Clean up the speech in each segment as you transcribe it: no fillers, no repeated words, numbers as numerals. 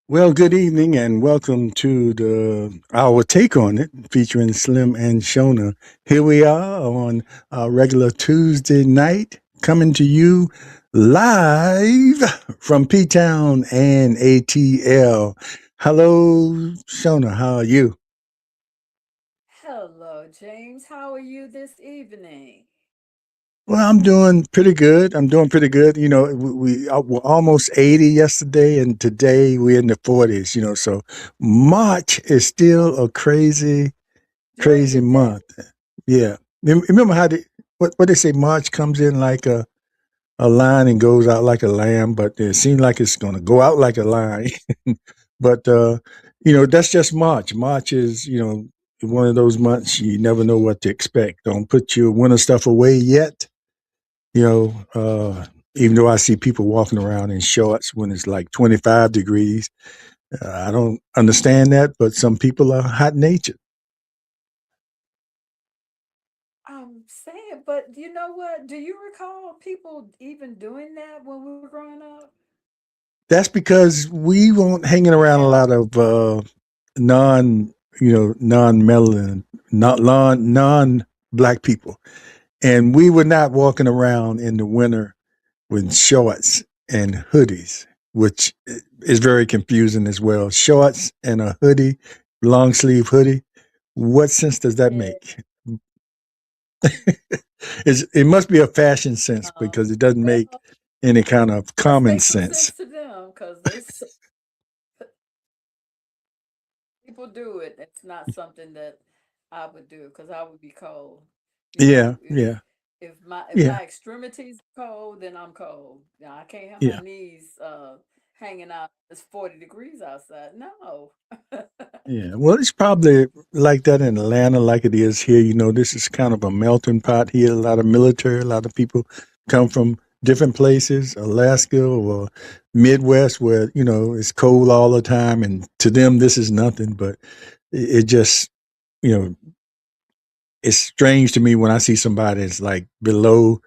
Well, good evening and welcome to the our take on it featuring Slim and Shona. Here we are on our regular Tuesday night coming to you live from P Town and ATL. Hello, Shona. How are you? Hello, James. How are you this evening? Well, I'm doing pretty good. I'm doing pretty good. We were almost 80 yesterday, and today we're in the 40s. So March is still a crazy, During crazy the day? month. Yeah. Remember how what they say? March comes in like a lion and goes out like a lamb, but it seems like it's going to go out like a lion. But that's just March. March is one of those months you never know what to expect. Don't put your winter stuff away yet you know, uh, even though I see people walking around in shorts when it's like 25 degrees, I don't understand that, but some people are hot natured. I'm saying, but you know what? Do you recall people even doing that when we were growing up? That's because we weren't hanging around a And lot of non, non-melanin, not non-black people, and we were not walking around in the winter with shorts and hoodies, which is very confusing as well. Shorts and a hoodie, long sleeve hoodie. What sense does that yeah, make? It must be a fashion sense um, because it doesn't make well, any kind of must common make some sense. sense to them because people do it. It's not something that I would do because I would be cold. You Yeah, know, if yeah, if yeah, my extremities are cold, then I'm cold. Now I can't have my yeah, knees hanging out. It's 40 degrees outside. No. yeah. Well, it's probably like that in Atlanta, like it is here. This is kind of a melting pot here. A lot of military, a lot of people come from different places, Alaska or Midwest, where it's cold all the time, and to them this is nothing. But it just you know it's strange to me when I see somebody that's like below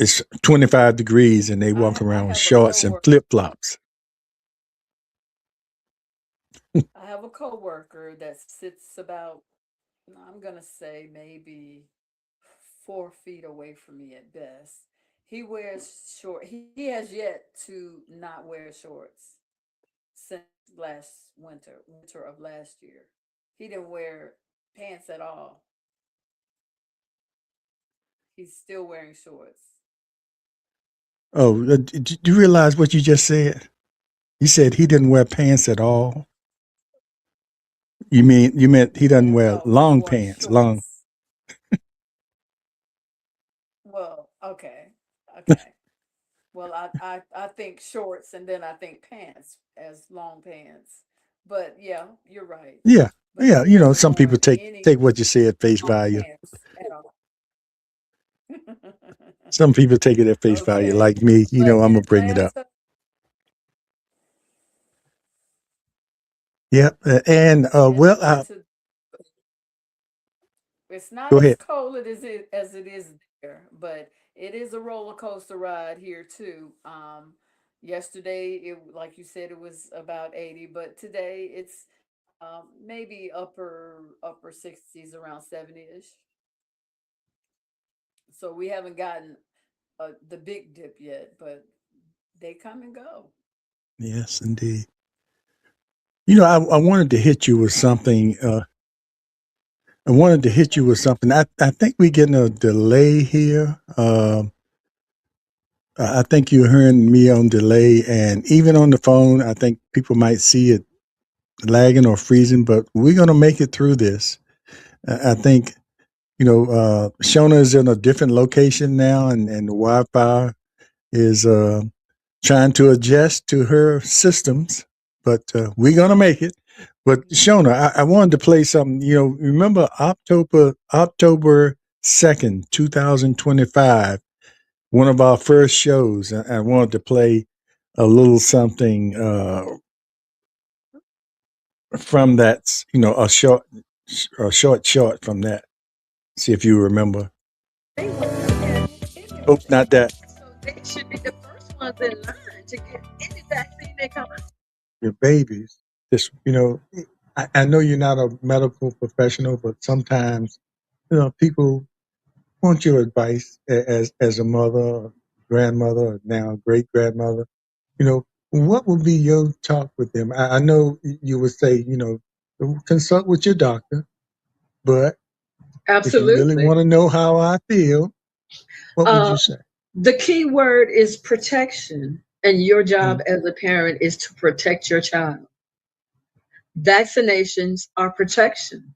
it's 25 degrees and they walk I around with have a shorts and coworker. flip flops. I have a coworker that sits about, I'm gonna say maybe 4 feet away from me at best. He wears short. He has yet to not wear shorts since last winter of last year. He didn't wear pants at all. He's still wearing shorts. Oh, did you realize what you just said? You said he didn't wear pants at all. You meant he doesn't wear No, he long wore pants, long. shorts. Well, okay, okay. Well, I think shorts and then I think pants as long pants. But yeah, you're right. Yeah, But yeah. he hasn't Some people worn take any what you say at face long value. pants at all. Some people take it at face value, Okay. like me. But I'm in gonna bring it up. Atlanta, Yep. And in Atlanta, it's not go as ahead. cold as it is there, but it is a roller coaster ride here too. Yesterday, like you said, it was about 80, but today it's maybe upper 60s, around 70ish. So we haven't gotten the big dip yet, but they come and go. Yes, indeed. I wanted to hit you with something. I wanted to hit you with something. I think we're getting a delay here. I think you're hearing me on delay, and even on the phone, I think people might see it lagging or freezing, but we're going to make it through this. I think, Shona is in a different location now, and the Wi Fi is trying to adjust to her systems, but we're going to make it. But Shona, I wanted to play something. Remember October 2nd, 2025, one of our first shows. I wanted to play a little something from that. A short from that. See if you remember. They were okay. Hit me Oh, with it. not that. So they should be the first ones in line to get any vaccine they come out. your babies. Just I know you're not a medical professional, but sometimes people want your advice as a mother, or grandmother, or now great grandmother. What would be your talk with them? I know you would say, consult with your doctor, but if you really Absolutely. want to know how I feel, what would you Uh, say? the key word is protection, and your job Mm, as a parent is to protect your child. Vaccinations are protection,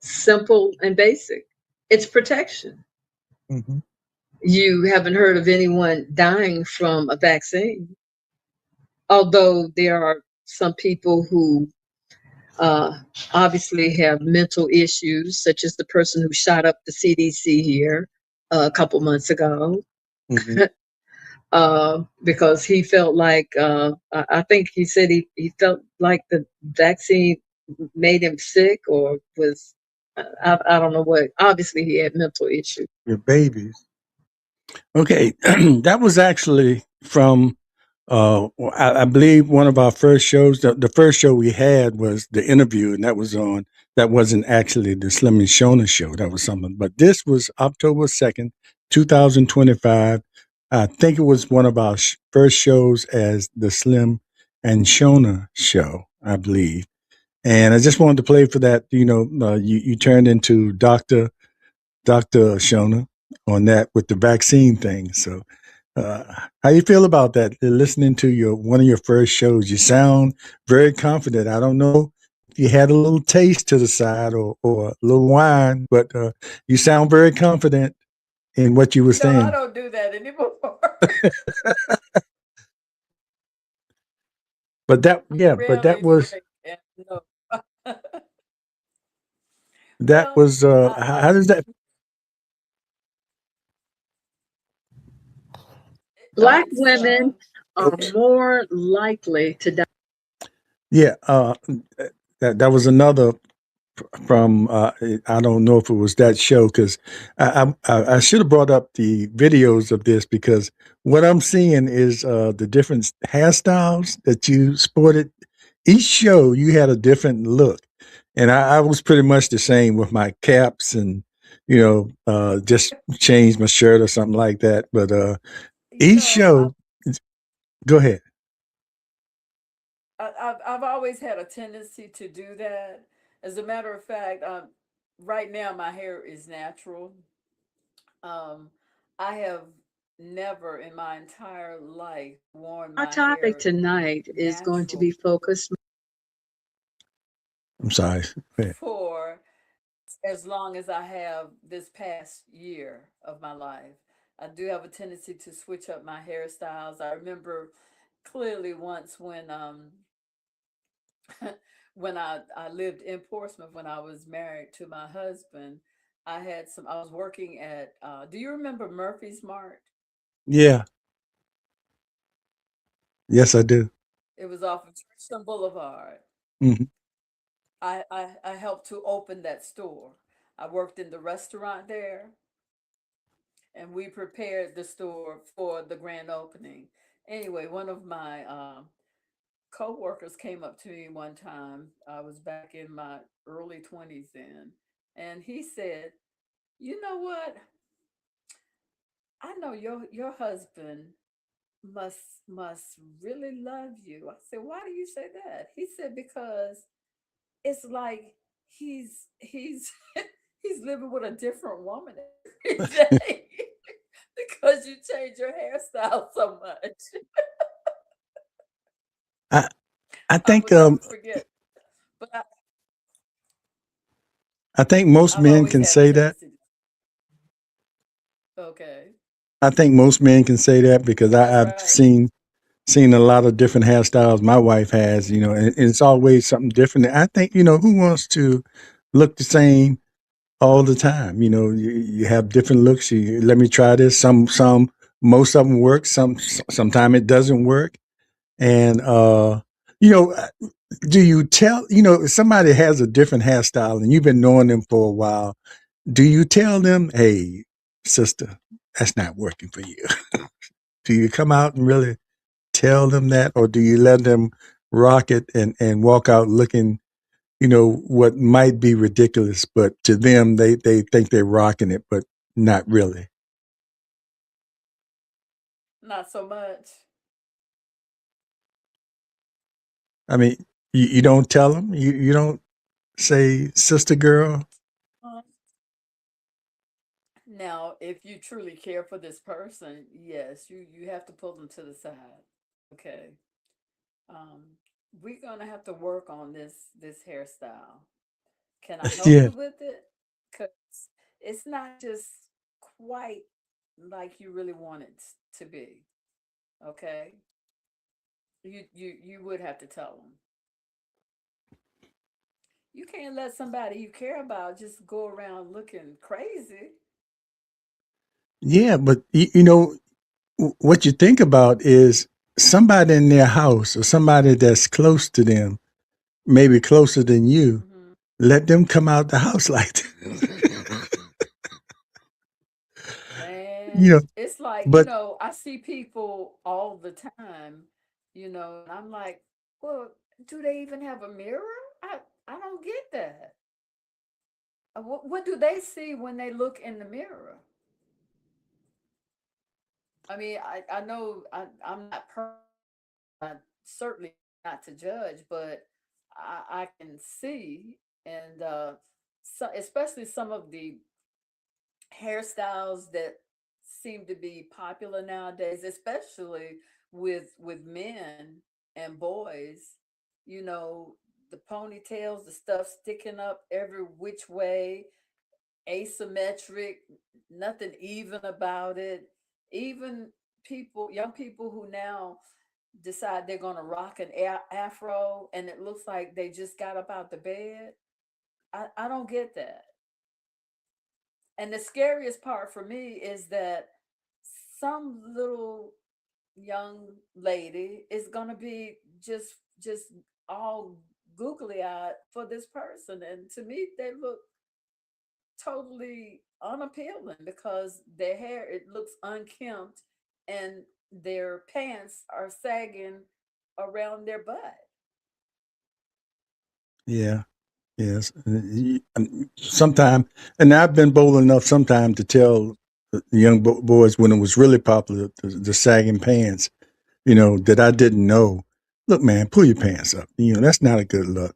simple and basic. It's protection. mm-hmm, You haven't heard of anyone dying from a vaccine, although there are some people who uh, obviously have mental issues, such as the person who shot up the CDC here a couple months ago, mm-hmm. because he felt like I think he said he felt like the vaccine made him sick or was I don't know what. Obviously, he had mental issues. Your babies. Okay, that was actually from I believe one of our first shows. The first show we had was the interview, and that was on. That wasn't actually the Slim and Shona show. That was something, but this was October 2nd, 2025. I think it was one of our first shows as the Slim and Shona show, I believe. And I just wanted to play for that. You turned into Doctor Shona on that with the vaccine thing. So uh, how you feel about that? Listening to your one of your first shows, you sound very confident. I don't know if you had a little taste to the side or a little wine, but you sound very confident in what you were No, I saying. don't do that anymore. But that, I yeah, but rarely drink, and no. that Well, was how does that? Black it's women are Oops. more likely to die. Yeah, that was another from I don't know if it was that show because I should have brought up the videos of this because what I'm seeing is the different hairstyles that you sported. Each show you had a different look, and I was pretty much the same with my caps and just changed my shirt or something like that. But you each know, show, go ahead. I've always had a tendency to do that. As a matter of fact, right now my hair is natural. Um, I have never in my entire life worn Our my topic hair tonight is going to natural be focused. I'm sorry. Go ahead. for as long as I have this past year of my life. I do have a tendency to switch up my hairstyles. I remember clearly once when when I lived in Portsmouth when I was married to my husband, I was working at do you remember Murphy's Mart? Yeah. Yes, I do. It was off of Richmond Boulevard. Hmm. I helped to open that store. I worked in the restaurant there and we prepared the store for the grand opening. Anyway, one of my co-workers came up to me one time. I was back in my early 20s then, and he said, "You know what? I know your husband must really love you." I said, "Why do you say that?" He said, "Because it's like he's he's living with a different woman every day because you change your hairstyle so much." I I I think will never forget. But I think most I've men always can had a say that. tendency. Okay, I think most men can say that because that's I've right. seen a lot of different hairstyles my wife has, and it's always something different. I think, who wants to look the same all the time? You have different looks. Let me try this. Most of them work. Sometimes it doesn't work. And you know, uh, do you tell, if somebody has a different hairstyle and you've been knowing them for a while, do you tell them, hey, sister, that's not working for you? Do you come out and really tell them that, or do you let them rock it and walk out looking, what might be ridiculous, but to them, they think they're rocking it, but not really. Not so much. I mean, you don't tell them, you don't say, sister girl. Uh, Now, if you truly care for this person, yes, you have to pull them to the side. Okay. Um, we're gonna have to work on this hairstyle. Can I help Yeah, you with it? Cause it's not just quite like you really want it to be. Okay. You would have to tell them. You can't let somebody you care about just go around looking crazy. yeah, but what you think about is somebody in their house or somebody that's close to them, maybe closer than you. Hmm. Let them come out the house like that. you Man, know, it's like, but I see people all the time, and I'm like, well, do they even have a mirror? I don't get that. What do they see when they look in the mirror? I mean, I know I'm not perfect, certainly not to judge, but I can see, and so especially some of the hairstyles that seem to be popular nowadays, especially with men and boys. You know, the ponytails, the stuff sticking up every which way, asymmetric, nothing even about it. Even young people who now decide they're going to rock an afro and it looks like they just got up out the bed. I don't get that. And the scariest part for me is that some little young lady is going to be just all googly eyed for this person, and to me they look totally unappealing because their hair, it looks unkempt, and their pants are sagging around their butt. yeah, yes. Sometime, and I've been bold enough sometime to tell the young boys when it was really popular, the sagging pants, that I didn't know. Look, man, pull your pants up. That's not a good look.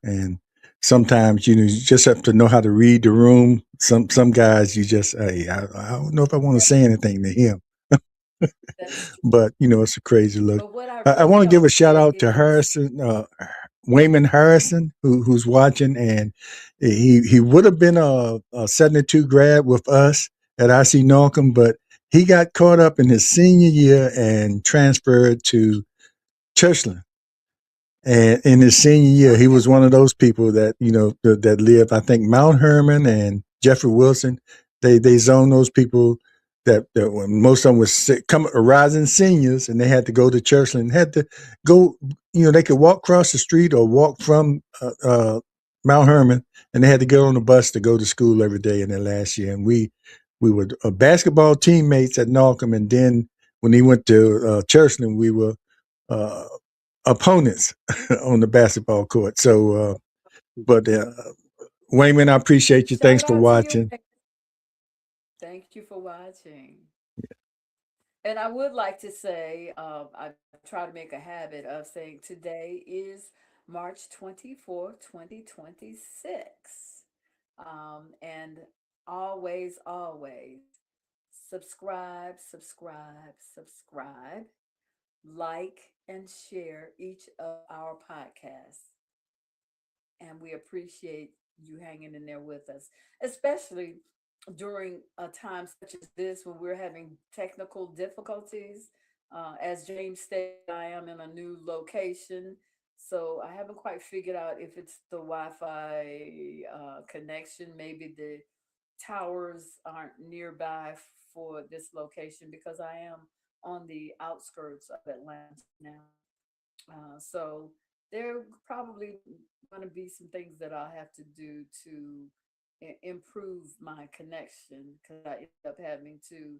And sometimes you just have to know how to read the room. Some guys, you just, hey, I don't know if I want to That, say anything to him, that's true. but it's a crazy look. But what I I really want to give a don't shout get out to is, Harrison, Wayman Harrison, who's watching, and he would have been a 72 grad with us at IC Norcom, but he got caught up in his senior year and transferred to Churchland. And in his senior year, he was okay. one of those people that that lived. I think Mount Herman and Jeffrey Wilson. They zoned those people that when most of them was come rising seniors, and they had to go to Churchland. Had to go. They could walk across the street or walk from Mount Herman, and they had to get on the bus to go to school every day in their last year. And we were basketball teammates at Norcom, and then when he went to Churchland, we were. Uh, Opponents on the basketball court. So, but Wayman, I appreciate you. Thanks Shout for out to you. watching. Thank you for watching. And I would like to say, I try to make a habit of saying today is March 24th, 2026. And always, always subscribe, subscribe, subscribe, like, and share each of our podcasts. And we appreciate you hanging in there with us, especially during a time such as this when we're having technical difficulties. As James stated, I am in a new location, so I haven't quite figured out if it's the Wi-Fi connection. Maybe the towers aren't nearby for this location because I am on the outskirts of Atlanta now. So there probably going to be some things that I'll have to do to improve my connection because I ended up having to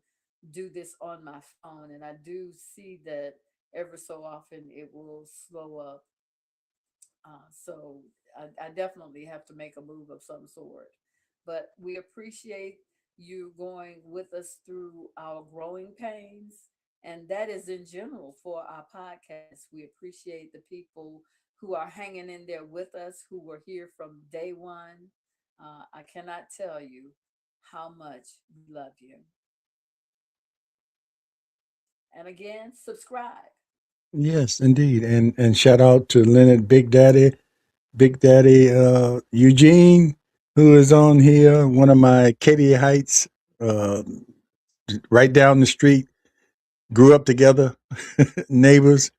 do this on my phone, and I do see that Every so often, it will slow up. So I definitely have to make a move of some sort. But we appreciate you going with us through our growing pains. And that is in general for our podcast. We appreciate the people who are hanging in there with us, who were here from day one. I cannot tell you how much we love you. And again, subscribe. Yes, indeed. And shout out to Leonard Big Daddy Eugene, who is on here, one of my Katy Heights, uh, right down the street, grew up together, neighbors,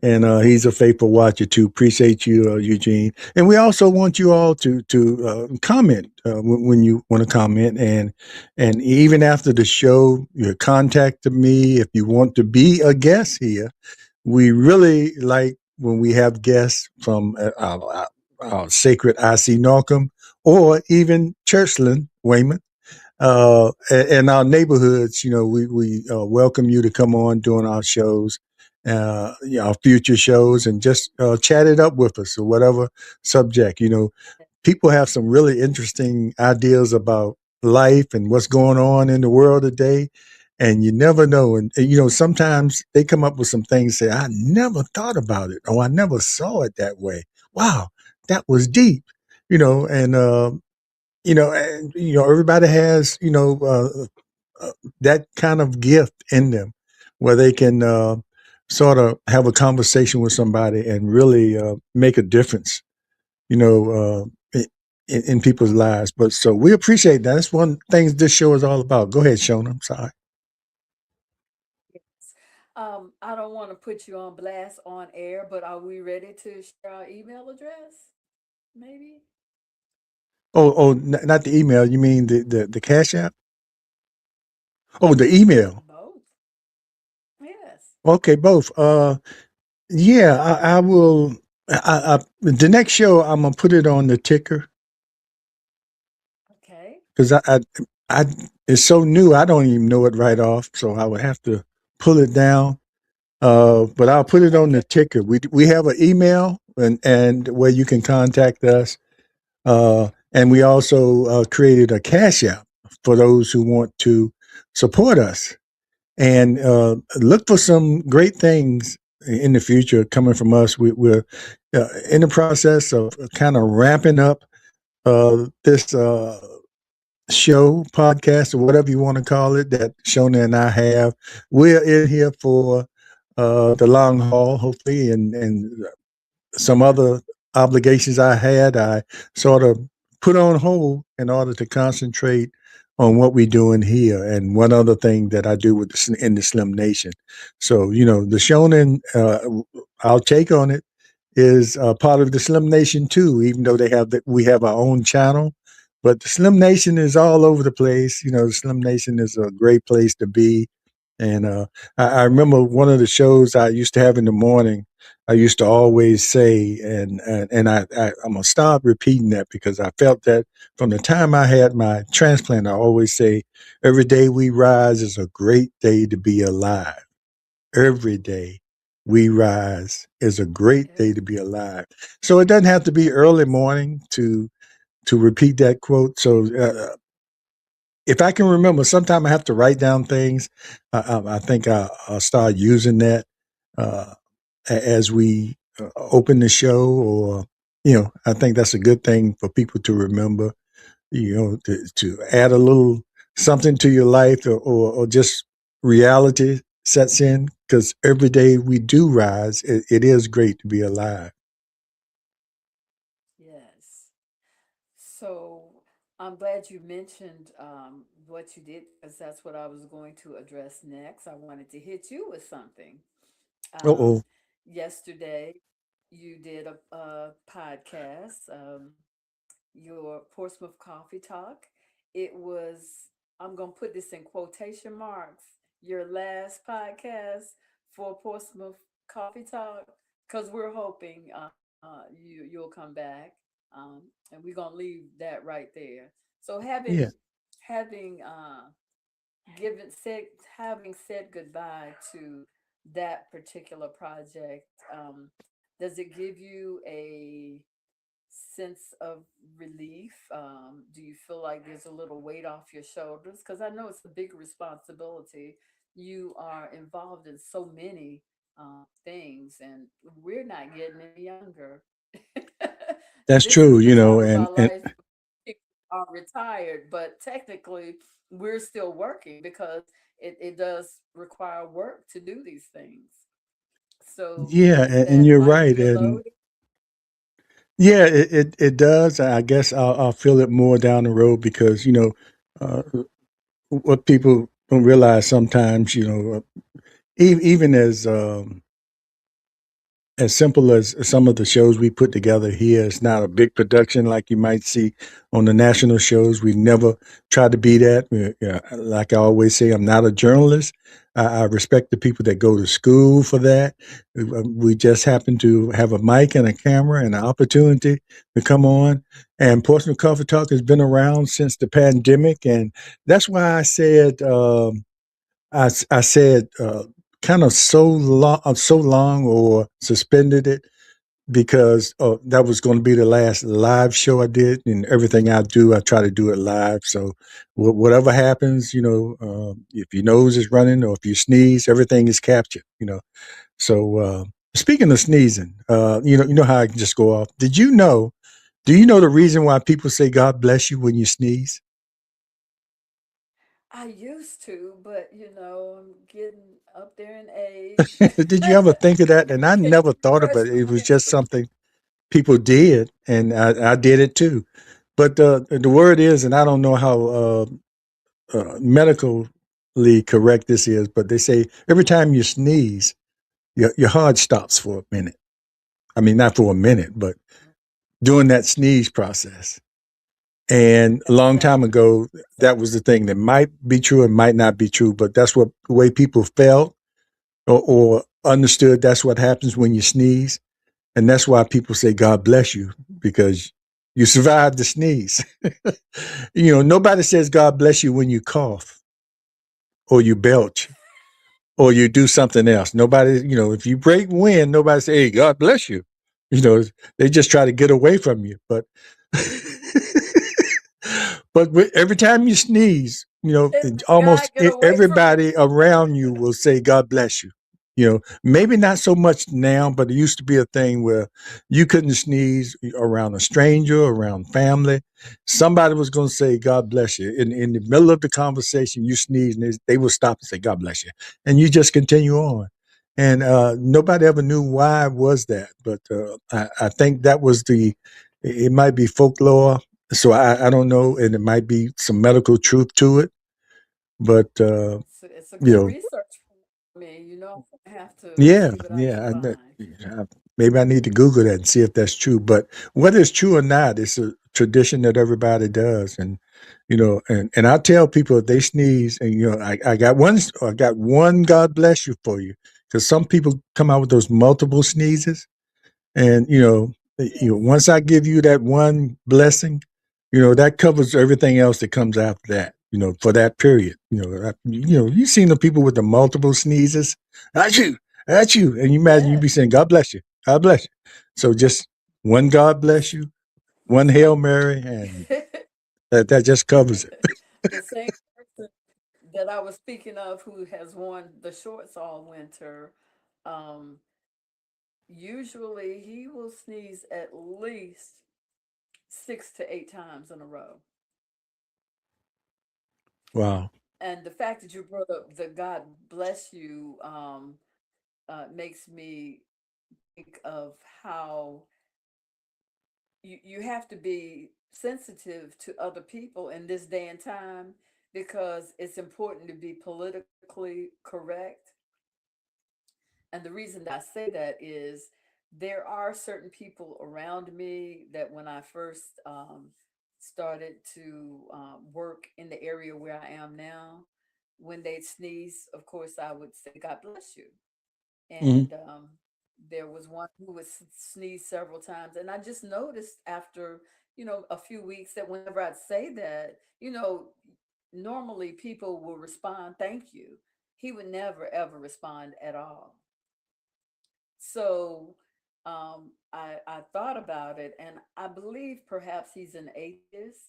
and he's a faithful watcher too. Appreciate you, Eugene. And we also want you all to comment when you want to comment, and even after the show, you contact me if you want to be a guest here. We really like when we have guests from our sacred IC Norcom or even Churchland, Weymouth, in our neighborhoods. We welcome you to come on during our shows, our future shows, and just chat it up with us or whatever subject. People have some really interesting ideas about life and what's going on in the world today. And you never know. And sometimes they come up with some things, say, I never thought about it, or I never saw it that way. Wow, that was deep. And everybody has, that kind of gift in them where they can sort of have a conversation with somebody and really make a difference, you know, in people's lives. But so we appreciate that. That's one thing this show is all about. Go ahead, Shona. I'm sorry. Yes. I don't want to put you on blast on air, but are we ready to share our email address? Maybe Not the email. You mean the Cash App? Oh, the email. both. Yes. Okay, both. Yeah, I will. The next show, I'm gonna put it on the ticker Okay. because I it's so new. I don't even know it right off, so I would have to pull it down. But I'll put it on the Okay. ticker. We have an email and where you can contact us. And we also created a cash app for those who want to support us and look for some great things in the future coming from us. We're in the process of kind of ramping up this show, podcast, or whatever you want to call it, that Shona and I have. We're in here for the long haul, hopefully, and some other obligations I had, I sort of put on hold in order to concentrate on what we're doing here. And one other thing that I do in the Slim Nation. So, the Shonen, our take on it is part of the Slim Nation too, even though we have our own channel. But the Slim Nation is all over the place. The Slim Nation is a great place to be. And I remember one of the shows I used to have in the morning. I used to always say, I'm gonna stop repeating that because I felt that from the time I had my transplant, I always say, every day we rise is a great day to be alive. Every day we rise is a great day to Every be alive. So it doesn't have to be early yes. morning to repeat that quote. So if I can remember, sometime I have to write down things. I think I'll start using that uh, as we open the show, or I think that's a good thing for people to remember. To add a little something to your life, or just reality sets in because every day we do rise. It is great to be alive. Yes. So I'm glad you mentioned what you did because that's what I was going to address next. I wanted to hit you with something. Uh Um, oh. Yesterday, you did a podcast, your Portsmouth Coffee Talk. It was, I'm going to put this in quotation marks, your last podcast for Portsmouth Coffee Talk because we're hoping you'll come back. And we're going to leave that right there. So Yeah. having given said having said goodbye to that particular project, does it give you a sense of relief? Do you feel like there's a little weight off your shoulders? Because I know it's a big responsibility. You are involved in so many things, and we're not getting any younger. That's This is true, the you know, time of our and life people are retired, but technically we're still working because it does require work to do these things. So yeah, does and that you're lighten right, your and load? yeah, it does. I guess I'll feel it more down the road because uh, what people don't realize sometimes, even as simple as some of the shows we put together here, it's not a big production like you might see on the national shows. We never try to be that. Yeah, like I always say, I'm not a journalist. I respect the people that go to school for that. We just happen to have a mic and a camera and an opportunity to come on. And Portsmouth Coffee Talk has been around since the pandemic, and that's why I said. I said kind of so long or suspended it because that was going to be the last live show I did, and everything I do, I try to do it live. So whatever happens, if your nose is running or if you sneeze, everything is captured. So speaking of sneezing, you know how I can just go off. Did you know? Do you know the reason why people say "God bless you" when you sneeze? I used to, but I'm getting up there in age. Did you ever think of that? And I Can you never thought of refresh it. It my was just memory? something people did, and I did it too. But the word is, and I don't know how medically correct this is, but they say every time you sneeze, your heart stops for a minute. I mean, not for a minute, but during that sneeze process. And a That long time sounds ago, that was the thing that might be true and might not be true, but that's what the way people felt or understood. That's what happens when you sneeze. And that's why people say, God bless you, because you survived the sneeze. Nobody says God bless you when you cough or you belch or you do something else. Nobody, if you break wind, nobody say, hey, God bless you. You know, they just try to get away from you. But every time you sneeze, God, almost get away from me. everybody around you will say, God bless you. Maybe not so much now, but it used to be a thing where you couldn't sneeze around a stranger, around family. Somebody was going to say, God bless you. In the middle of the conversation, you sneeze and they would stop and say, God bless you. And you just continue on. And nobody ever knew why was that. But I think that was it might be folklore, so I don't know, and it might be some medical truth to it. But It's a you good know, research for me. I have to yeah, see what I can yeah. find. Maybe I need to Google that and see if that's true. But whether it's true or not, it's a tradition that everybody does, and and I tell people if they sneeze, and I got one. God bless you for you, because some people come out with those multiple sneezes. And Yes. once I give you that one blessing, that covers everything else that comes after that. For that period. You've seen the people with the multiple sneezes. At at you, and you imagine you Yes. be saying, "God bless you, God bless you." So just one God bless you, one Hail Mary, and that just covers it. The same person that I was speaking of who has worn the shorts all winter, um, usually he will sneeze at least 6 to 8 times in a row. Wow. And the fact that you brought up the God bless you makes me think of how you have to be sensitive to other people in this day and time because it's important to be politically correct. And the reason that I say that is there are certain people around me that when I first started to work in the area where I am now, when they'd sneeze, of course, I would say, God bless you. Hmm. And there was one who would sneeze several times. And I just noticed after, a few weeks that whenever I'd say that, normally people will respond, thank you. he would never ever respond at all. So I thought about it, and I believe perhaps he's an atheist.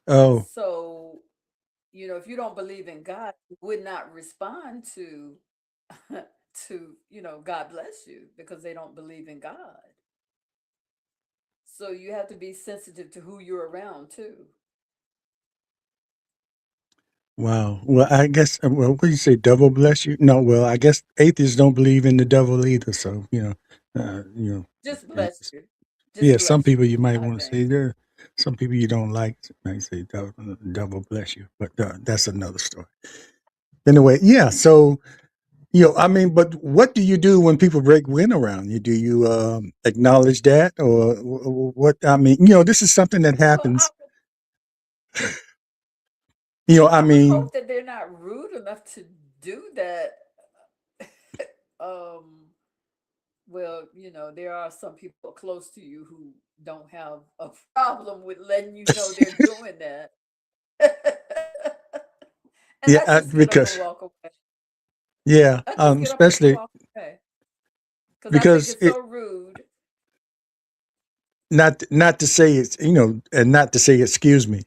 Oh, So, if you don't believe in God, you would not respond to God bless you, because they don't believe in God. So you have to be sensitive to who you're around too. wow. Well, I guess, well, what do you say? Devil bless you? No, well, I guess atheists don't believe in the devil either. So, Just uh, bless you. Just yeah, some bless people you, you might I want to think. say there. Some people you don't like might say devil bless you, but that's another story. Anyway, yeah. So I mean, but what do you do when people break wind around you? Do you acknowledge that, or what? I mean, this is something that Well, happens. I I would mean, hope that they're not rude enough to do that. um, well, there are some people close to you who don't have a problem with letting you know they're doing that. And yeah, I just get up and because walk away. yeah, I just get up and especially walk away because I think because it's so rude. not to say it's and not to say excuse me,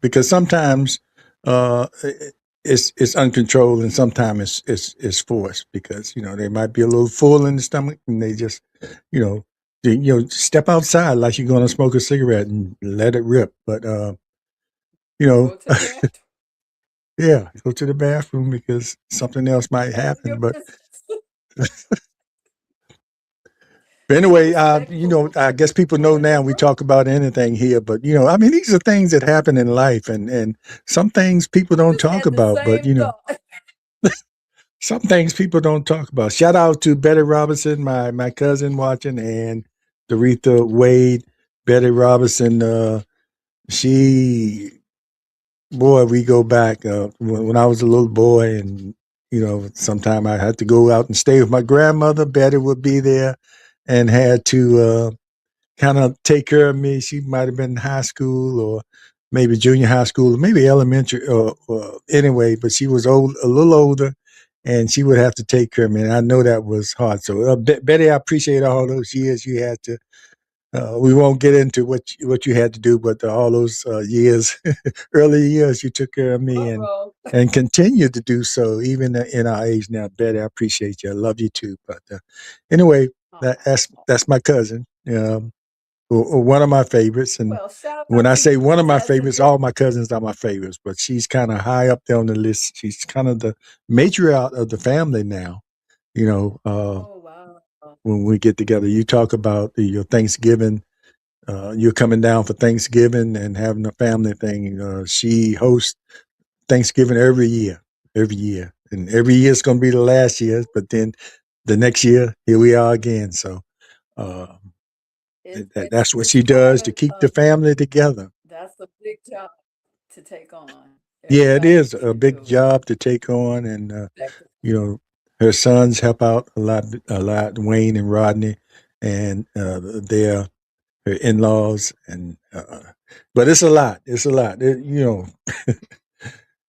because sometimes it's uncontrolled and sometimes it's forced because they might be a little full in the stomach and they just you know step outside like you're going to smoke a cigarette and let it rip, but you know Go to the bathroom. yeah, go to the bathroom because something else might Handle your happen, but business. Be anyway, respectful I guess people for know the now we group. talk about anything here, but I mean, these are things that happen in life, and some things people I don't just talk had the about, but same thought. some things people don't talk about. Shout out to Betty Robinson, my cousin watching, and Doretha Wade. Betty Robinson, she boy, we go back when I was a little boy, and sometime I had to go out and stay with my grandmother. Betty would be there, and had to. Kind of take care of me. She might have been in high school or maybe junior high school or maybe elementary or anyway, but she was a little older, and she would have to take care of me. And I know that was hard. So, Betty, I appreciate all those years you had to. We won't get into what you had to do, but all those years, early years, you took care of me Uh-oh. and continue to do so even in our age now. Betty, I appreciate you. I love you too. But anyway, that's my cousin. One of my favorites. And Well, shout when out I to say you, one of my cousin. favorites, all my cousins are my favorites, but she's kind of high up there on the list. She's kind of the matriarch of the family now. You know, uh, Oh, wow. when we get together, you talk about your Thanksgiving. You're coming down for Thanksgiving and having a family thing. She hosts Thanksgiving every year, and every year is going to be the last year. But then the next year, here we are again. So uh, that's what It's she quite does to keep the a family together. that's a big job to take on. Yeah, it Everybody is get a big into it. job to take on, and Respect you know, her sons help out a lot, Wayne and Rodney, and their her in laws, and but it's a lot. It's a lot.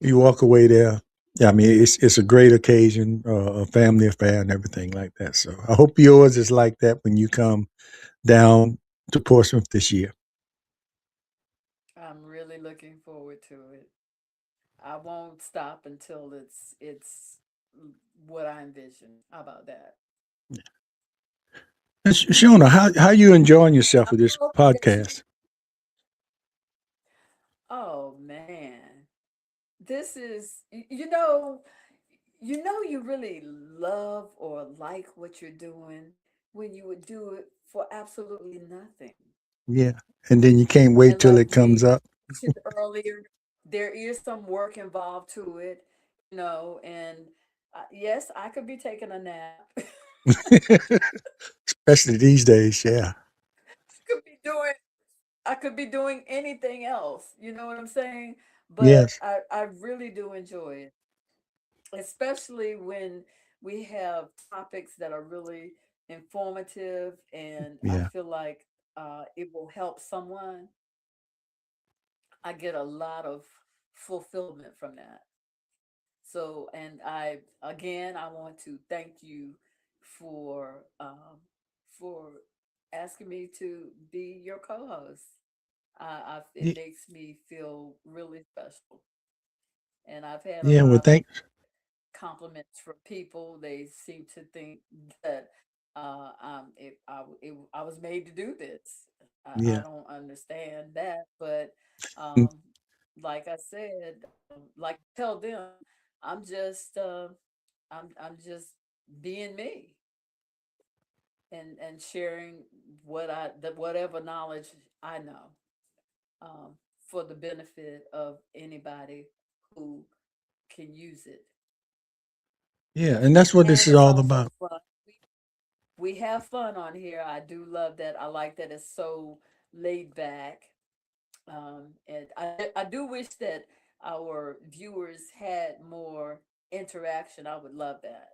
You walk away there. Yeah, I mean, it's a great occasion, a family affair, and everything like that. So I hope yours is like that when you come down to Portsmouth this year. I'm really looking forward to it. I won't stop until it's what I envision. How about that? And Shona, how you enjoying yourself with this Oh, yes. podcast? Oh man. This is you really love or like what you're doing when you would do it for absolutely nothing. Yeah, and then you can't wait And till like it comes we up. mentioned earlier, there is some work involved to it, and yes, I could be taking a nap. Especially these days. Yeah. could be doing I could be doing anything else. You know what I'm saying? But Yes. I really do enjoy it, especially when we have topics that are really informative, and I Yeah. feel like it will help someone. I get a lot of fulfillment from that. So, and I again, I want to thank you for for asking me to be your co-host. It Yeah, makes me feel really special, and I've had a yeah. Well, lot of thanks. compliments from people. They seem to think that I was made to do this. I Yeah. don't understand that, but Mm, um, like I said, like tell them, I'm just I'm just being me and sharing whatever knowledge I know um, for the benefit of anybody who can use it. yeah, and that's what this And is it's all also about. fun. We have fun on here. I do love that. I like that it's so laid back. And I do wish that our viewers had more interaction. I would love that.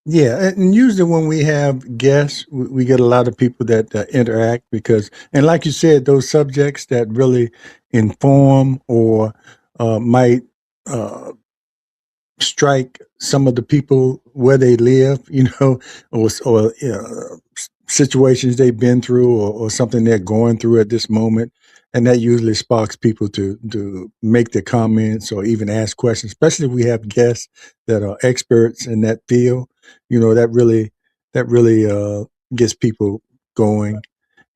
Yeah, and usually when we have guests, we get a lot of people that interact because, and like you said, those subjects that really inform or might uh, strike some of the people where they live, or situations they've been through, or something they're going through at this moment, and that usually sparks people to make their comments or even ask questions. Especially if we have guests that are experts in that field, that really gets people going.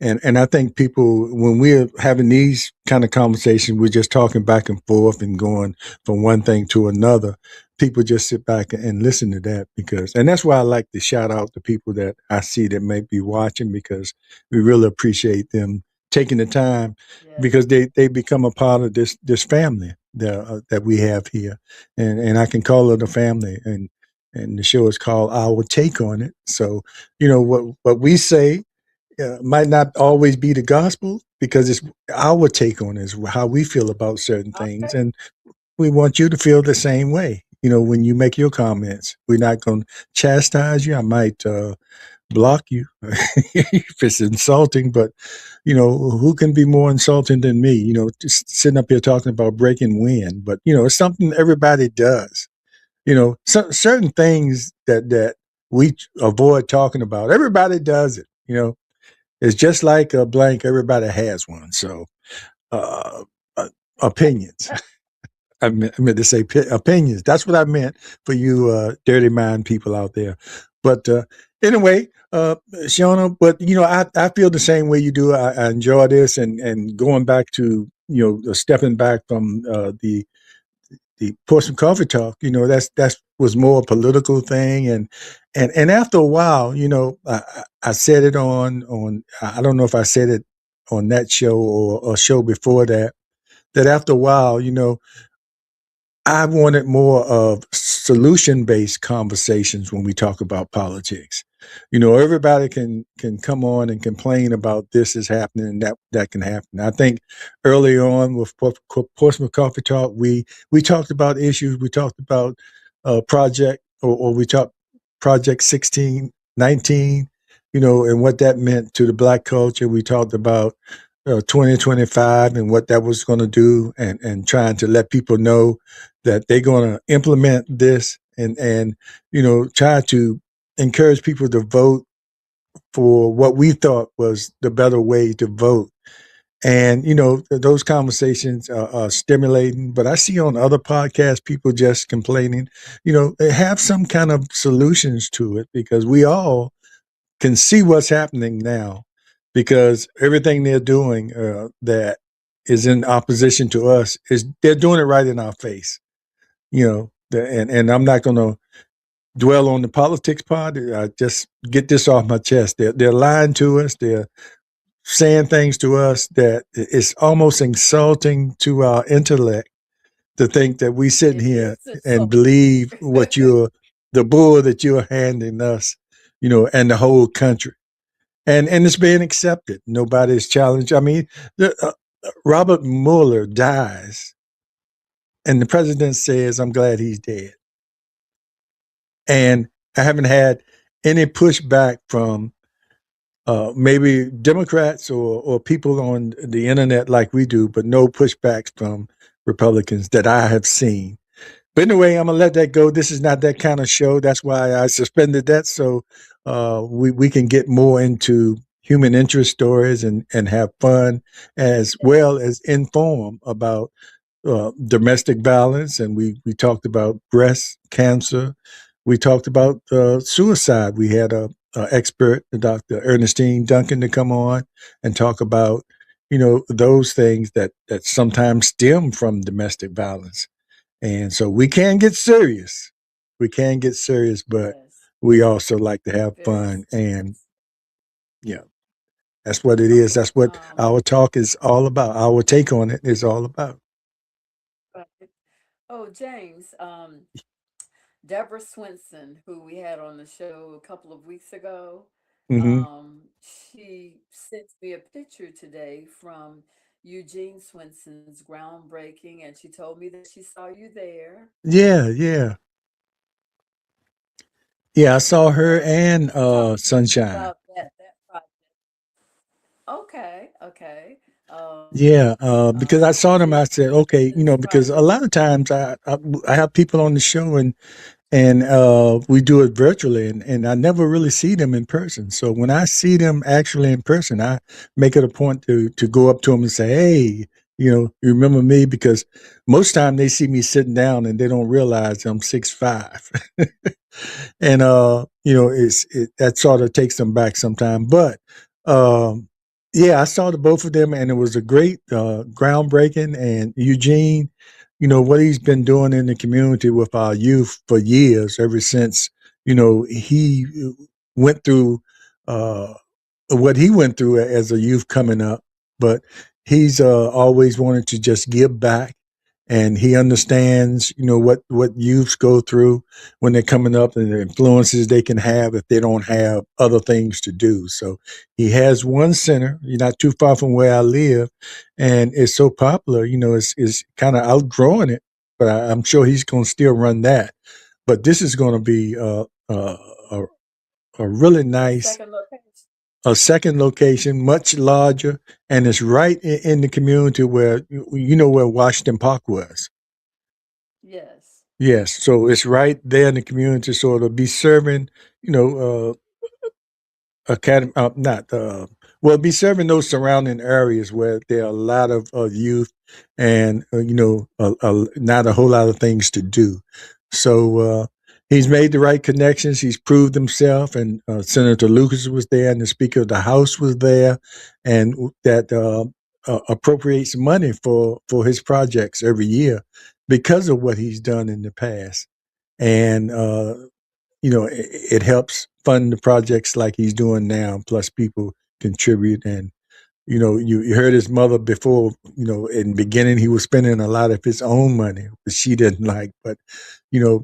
And I think people, when we're having these kind of conversations, we're just talking back and forth and going from one thing to another. People just sit back and listen to that and that's why I like to shout out the people that I see that may be watching, because we really appreciate them taking the time, Yes. because they become a part of this family that we have here, and I can call it a family, and the show is called Our Take on It. So what we say might not always be the gospel, because it's our take on it, is how we feel about certain things. Okay. And we want you to feel the same way. When you make your comments, we're not going to chastise you. I might block you if it's insulting, but who can be more insulting than me? Just sitting up here talking about breaking wind, but it's something everybody does. Certain things that we avoid talking about. Everybody does it. It's just like a blank. Everybody has one. So, uh, opinions. I meant to say opinions. That's what I meant for you, dirty mind people out there. But anyway, Shona. But I feel the same way you do. I enjoy this, and going back to stepping back from the pour some coffee talk. That's was more a political thing, and after a while, I said it on. I don't know if I said it on that show or a show before that. That after a while, I wanted more of solution based conversations when we talk about politics. Everybody can come on and complain about this is happening and that can happen. I think early on with Portsmouth Coffee Talk, we talked about issues. We talked about project or we talked Project 1619, and what that meant to the Black culture. We talked about 2025 and what that was going to do, and trying to let people know that they're going to implement this, and try to encourage people to vote for what we thought was the better way to vote. And those conversations are stimulating, but I see on other podcasts people just complaining. They have some kind of solutions to it, because we all can see what's happening now, because everything they're doing that is in opposition to us, is they're doing it right in our face. And I'm not going to dwell on the politics part. I just get this off my chest. They're lying to us. They're saying things to us that it's almost insulting to our intellect, to think that we sitting It here is and insulting. believe the bull that you're handing us, and the whole country. And it's being accepted. Nobody's challenged. I mean, Robert Mueller dies, and the president says, "I'm glad he's dead." And I haven't had any pushback from maybe Democrats or people on the internet like we do, but no pushbacks from Republicans that I have seen. But anyway, I'm gonna let that go. This is not that kind of show. That's why I suspended that, so we can get more into human interest stories and have fun as well Yes. as inform about domestic violence, and we talked about breast cancer. We talked about suicide. We had a expert, Dr. Ernestine Duncan, to come on and talk about those things that sometimes stem from domestic violence. And so we can get serious. We can get serious, but Yes. we also like to have Very fun. And serious. yeah, that's what it is. That's what Um, our talk is all about. Our take on it is all about. but oh, James, Deborah Swinson, who we had on the show a couple of weeks ago, Hmm. she sent me a picture today from Eugene Swinson's groundbreaking, and she told me that she saw you there. Yeah, yeah. Yeah, I saw her Yes. and Talk Sunshine. about that project. Okay, okay. Yeah, because I saw them, Eugene I said, okay, Swinson's because a project. lot of times I have people on the show and we do it virtually, and I never really see them in person. So when I see them actually in person, I make it a point to go up to them and say, hey, you remember me? Because most time they see me sitting down and they don't realize I'm 6'5". And that sort of takes them back sometime. But um, yeah, I saw the both of them, and it was a great groundbreaking. And Eugene, what he's been doing in the community with our youth for years, ever since he went through uh, what he went through as a youth coming up, but he's always wanted to just give back, and he understands, what youths go through when they're coming up and the influences they can have if they don't have other things to do. So he has one center, you're not too far from where I live, and it's so popular, it's kind of outgrowing it, but I'm sure he's going to still run that. But this is going to be a, a really A nice second location. a second location, much larger, and it's right in the community where where Washington Park was. Yes. Yes, so it's right there in the community, so it'll be serving, you know, academy, not well, be serving those surrounding areas where there are a lot of youth and not a whole lot of things to do. So he's made the right connections. He's proved himself, and Senator Lucas was there, and the Speaker of the House was there, and that appropriates money for his projects every year because of what he's done in the past. And it helps fund the projects like he's doing now. Plus, people contribute, and you heard his mother before. In the beginning, he was spending a lot of his own money, which she didn't like. But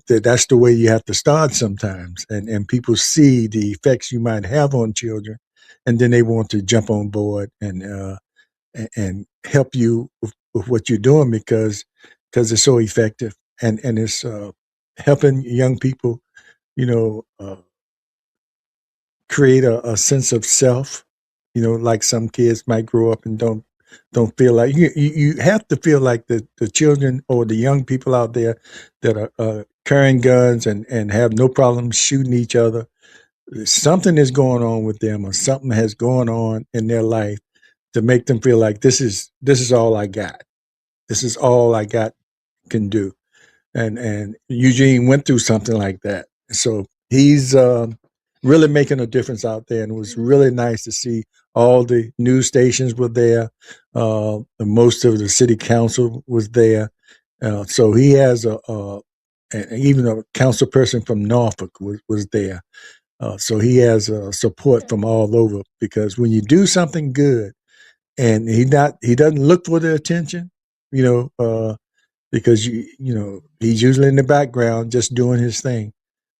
that's the way you have to start sometimes, and people see the effects you might have on children, and then they want to jump on board and help you with what you're doing because it's so effective and it's helping young people create a sense of self. Like some kids might grow up and don't feel like you have to feel like the children or the young people out there that are carrying guns and have no problem shooting each other. Something is going on with them, or something has gone on in their life to make them feel like this is all I got. This is all I got can do. And Eugene went through something like that. So he's really making a difference out there, and it was really nice to see all the news stations were there. Most of the city council was there. So he has and even a council person from Norfolk was there. So he has support from Yes. all over because when you do something good, and he doesn't look for the attention, you know. Because he's usually in the background just doing his thing.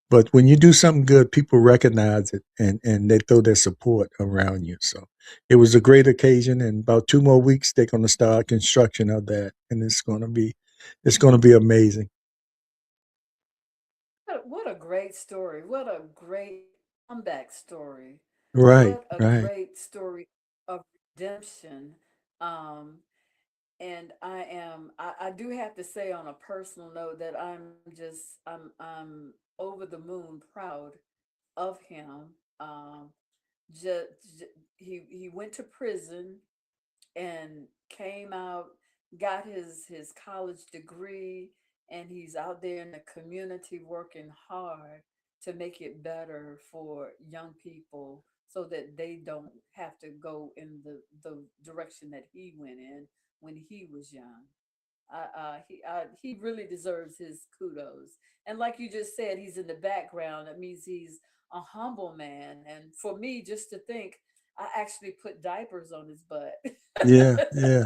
But when you do something good, people recognize it and they throw their support around you. So it was a great occasion, and about 2 more weeks they're going to start construction of that, and it's going to be amazing. What a great story. What a great comeback story. Right, What a right. great story of redemption. Um, and I do have to say on a personal note that I'm over the moon proud of him. Um, just, he went to prison and came out, got his college degree, and he's out there in the community working hard to make it better for young people so that they don't have to go in the direction that he went in when he was young. He really deserves his kudos. And like you just said, he's in the background. That means he's a humble man. And for me, just to think, I actually put diapers on his butt. Yeah, yeah,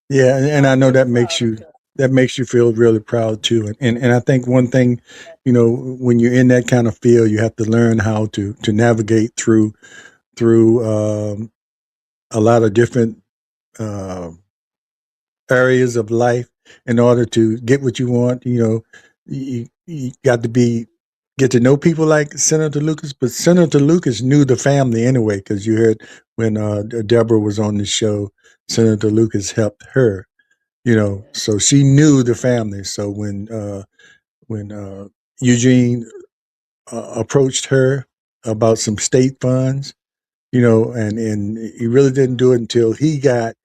yeah, and I I'm know real that proud of him. makes you feel really proud too. And I think one thing, you know, when you're in that kind of field, you have to learn how to navigate through a lot of different uh, areas of life in order to get what you want. You know, you got to be get to know people like Senator Lucas, but Senator Lucas knew the family anyway because you heard when Deborah was on the show, Senator Lucas helped her. You know, Yes. so she knew the family. So when Eugene approached her about some state funds, you know, and he really didn't do it until he got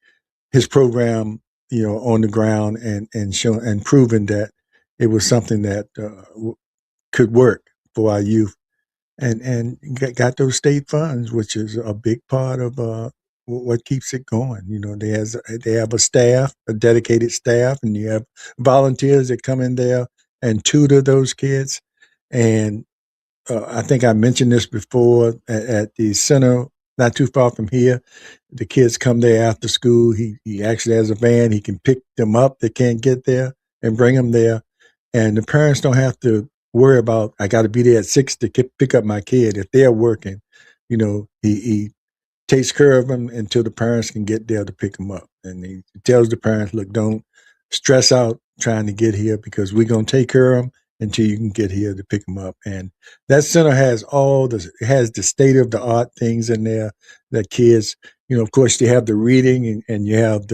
his program, you know, on the ground and shown and proven that it was something that could work for our youth, and got those state funds, which is a big part of what keeps it going. You know, they have a staff, a dedicated staff, and you have volunteers that come in there and tutor those kids. And I think I mentioned this before at the center, not too far from here. The kids come there after school. He actually has a van. He can pick them up that can't get there and bring them there. And the parents don't have to worry about I got to be there at 6 to pick up my kid if they're working. You know, he takes care of them until the parents can get there to pick them up. And he tells the parents, look, don't stress out trying to get here because we're going to take care of them until you can get here to pick them up. And that center has has the state of the art things in there that kids, you know, of course they have the reading and you have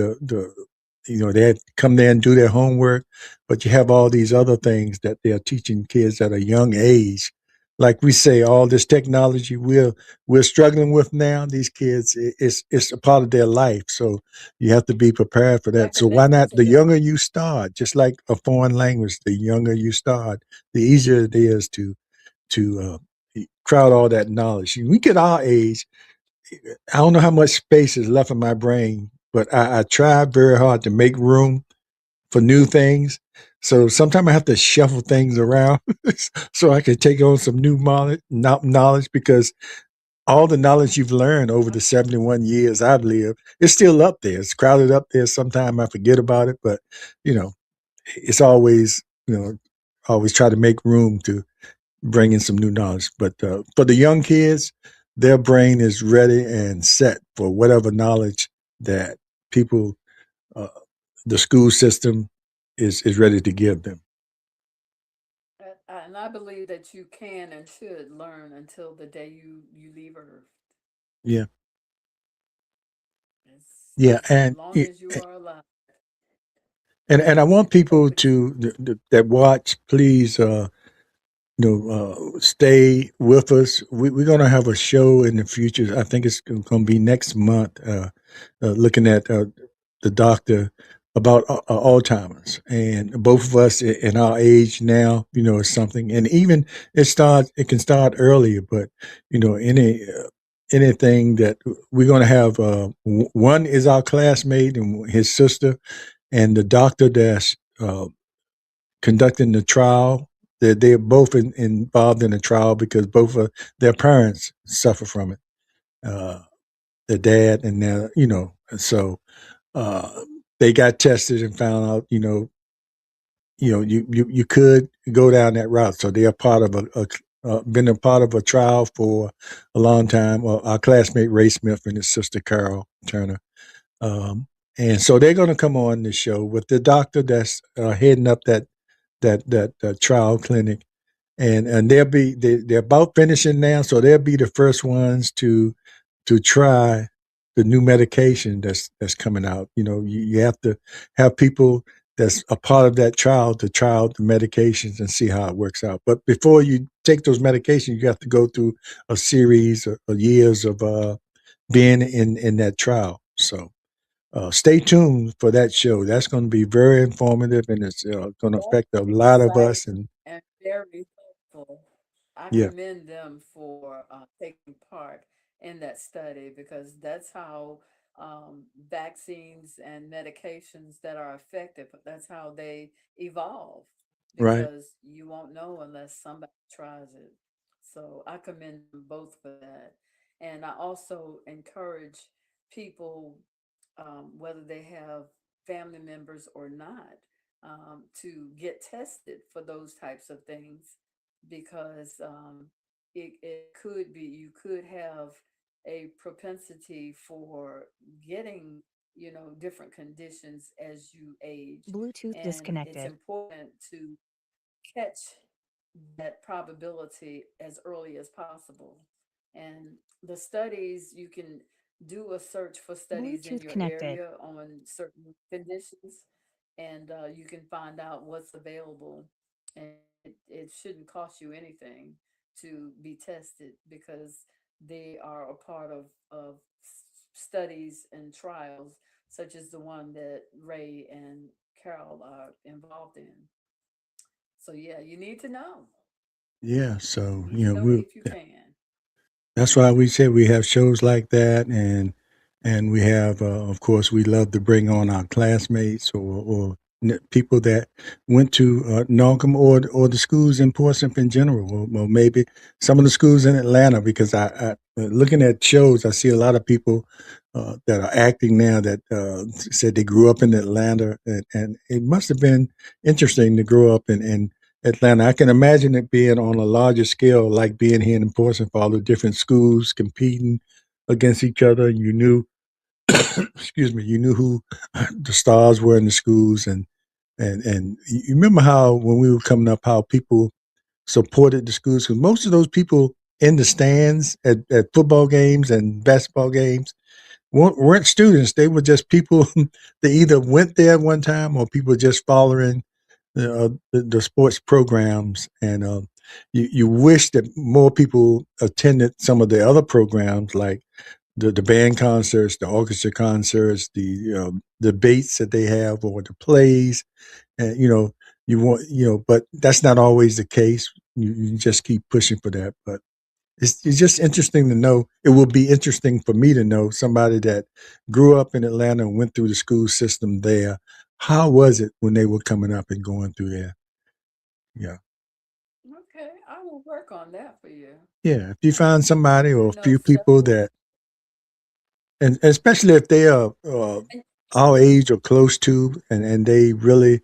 you know, they have to come there and do their homework, but you have all these other things that they're teaching kids at a young age. Like we say, all this technology we're struggling with now. These kids, it's a part of their life, so you have to be prepared for Got that. So why connected not? to The them. younger you start, just like a foreign language, the younger you start, the easier it is to crowd all that knowledge. When we get our age, I don't know how much space is left in my brain, but I try very hard to make room for new things. So sometimes I have to shuffle things around so I can take on some new knowledge because all the knowledge you've learned over the 71 years I've lived, it's still up there. It's crowded up there. Sometimes I forget about it, but you know, it's always, you know, always try to make room to bring in some new knowledge. But for the young kids, their brain is ready and set for whatever knowledge that people, uh, the school system is ready to give them. And I believe that you can and should learn until the day you leave Earth. Yeah, yeah, As long as you are alive. and I want So, people but that watch, please, you know, stay with us. We're going to have a show in the future. I think it's going to be next month, looking at the doctor about Alzheimer's, and both of us in our age now, you know, is something. And even it can start earlier, but you know, anything that we're going to have. One is our classmate and his sister, and the doctor that's conducting the trial. They're both involved in the trial because both of their parents suffer from it. Uh, their dad and their, you know, so uh, they got tested and found out, you could go down that route. So they are part of been a part of a trial for a long time. Well, our classmate Ray Smith and his sister Carol Turner. Um, and so they're going to come on the show with the doctor that's heading up that trial clinic, and they're about finishing now, so they'll be the first ones to try the new medication that's coming out. You have to have people that's a part of that trial to try out the medications and see how it works out. But before you take those medications, you have to go through a series of years of being in that trial. So stay tuned for that show. That's going to be very informative, and it's going to That's affect a lot of us. exciting And and very helpful. I yeah, commend them for taking part in that study because that's how vaccines and medications that are effective, that's how they evolve right. because you won't know unless somebody tries it. So I commend them both for that. And I also encourage people, whether they have family members or not, to get tested for those types of things because it could be you could have a propensity for getting different conditions as you age, Bluetooth and it's disconnected. important to catch that probability as early as possible. And the studies, you can do a search for studies in Bluetooth your connected. area on certain conditions, and you can find out what's available. And it shouldn't cost you anything to be tested because they are a part of studies and trials, such as the one that Ray and Carol are involved in. So yeah, you need to know. Yeah. You So need to know we if you can. that's why we said we have shows like that, and we have, of course, we love to bring on our classmates or people that went to Naucum or the schools in Portsmouth in general, or maybe some of the schools in Atlanta. Because looking at shows, I see a lot of people that are acting now that said they grew up in Atlanta, and it must have been interesting to grow up in Atlanta. I can imagine it being on a larger scale, like being here in Portsmouth, all the different schools competing against each other. You knew, excuse me, you knew who the stars were in the schools, and you remember how when we were coming up, how people supported the schools because most of those people in the stands at football games and basketball games weren't students. They were just people that either went there one time or people just following the sports programs, and you wish that more people attended some of the other programs like the band concerts, the orchestra concerts, the debates that they have, or the plays. And you want but that's not always the case. You just keep pushing for that, but it's just interesting to know. It will be interesting for me to know somebody that grew up in Atlanta and went through the school system there. How was it when they were coming up and going through there? Yeah. Okay, I will work on that for you. Yeah. If you find somebody You or a know, few people several. that, and especially if they are our age or close to, and they really,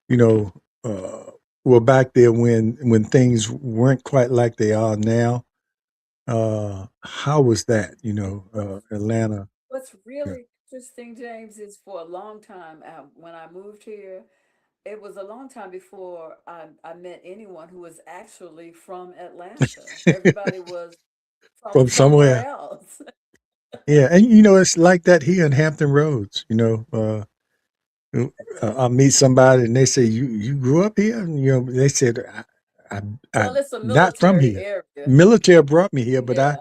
you know, uh, were back there when things weren't quite like they are now. How was that? Atlanta. What's Yeah. really interesting, James, is for a long time when I moved here, it was a long time before I met anyone who was actually from Atlanta. Everybody was from From somewhere somewhere. else. Yeah, and it's like that here in Hampton Roads. I'll meet somebody and they say, "You grew up here?" And they said, "I Well, it's a not from military here. area. Military brought me here, but Yeah,